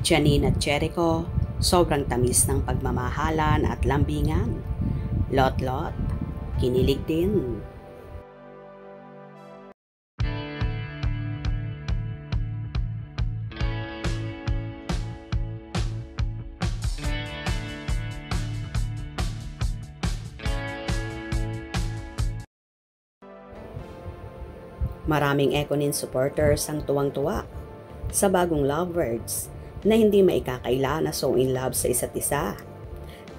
Janine at Jericho, sobrang tamis ng pagmamahalan at lambingan. Lot-lot, kinilig din. Maraming Ekonin supporters ang tuwang-tuwa sa bagong lovebirds na hindi maikakaila na so in love sa isa't isa.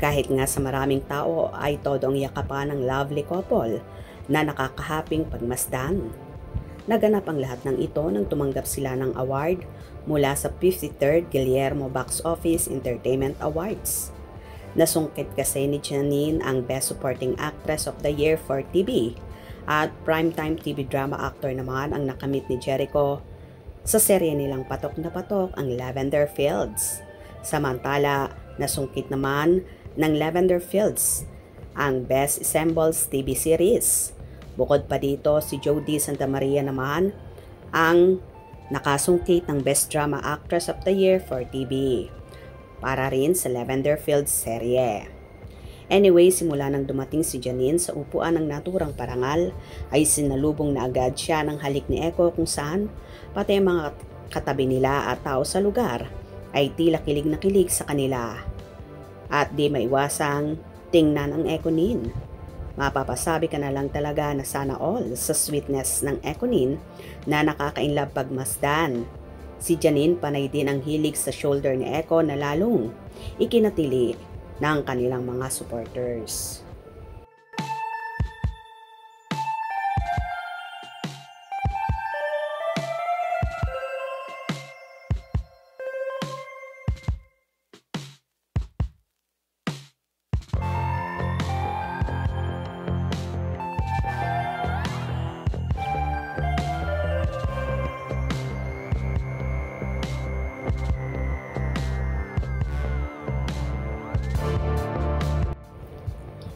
Kahit nga sa maraming tao ay todong yakapan ng lovely couple na nakakahaping pagmasdan. Naganap ang lahat ng ito nang tumanggap sila ng award mula sa 53rd Guillermo Box Office Entertainment Awards. Nasungkit kasi ni Janine ang Best Supporting Actress of the Year for TV at Primetime TV Drama Actor naman ang nakamit ni Jericho sa serye nilang Patok na Patok ang Lavender Fields. Samantala, nasungkit naman ng Lavender Fields ang Best Ensembles TV Series. Bukod pa dito, si Jody Santa Maria naman ang nakasungkit ng Best Drama Actress of the Year for TV para rin sa Lavender Fields serye. Anyway, simula nang dumating si Janine sa upuan ng naturang parangal, ay sinalubong na agad siya ng halik ni Eko kung saan pati mga katabi nila at tao sa lugar ay tila kilig na kilig sa kanila. At di maiwasang tingnan ang Ekonin. Mapapasabi ka na lang talaga na sana all sa sweetness ng Ekonin na nakaka-inlove pagmasdan. Si Janine panay din ang hilig sa shoulder ni Eko na lalong ikinatili ng kanilang mga supporters.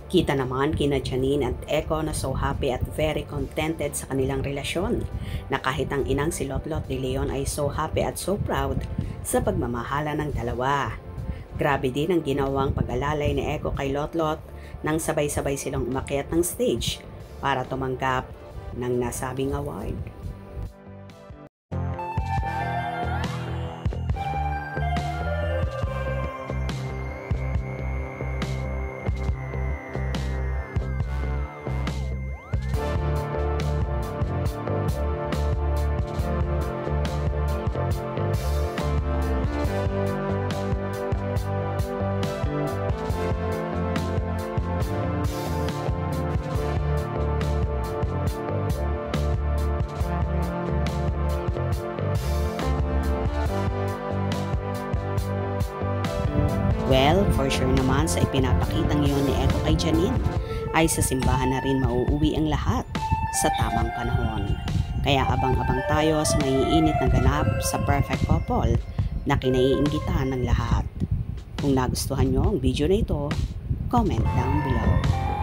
Kita naman kina Janine at Eko na so happy at very contented sa kanilang relasyon na kahit ang inang si Lotlot de Leon ay so happy at so proud sa pagmamahala ng dalawa. Grabe din ang ginawang pag-alalay ni Eko kay Lotlot nang sabay-sabay silang umakyat ng stage para tumanggap ng nasabing award. Well, for sure naman sa ipinapakitang yun ni Eko kay Janine ay sa simbahan na rin mauuwi ang lahat sa tamang panahon. Kaya abang-abang tayo sa maiinit na ganap sa perfect couple na kinaiinggitan ng lahat. Kung nagustuhan nyo ang video na ito, comment down below.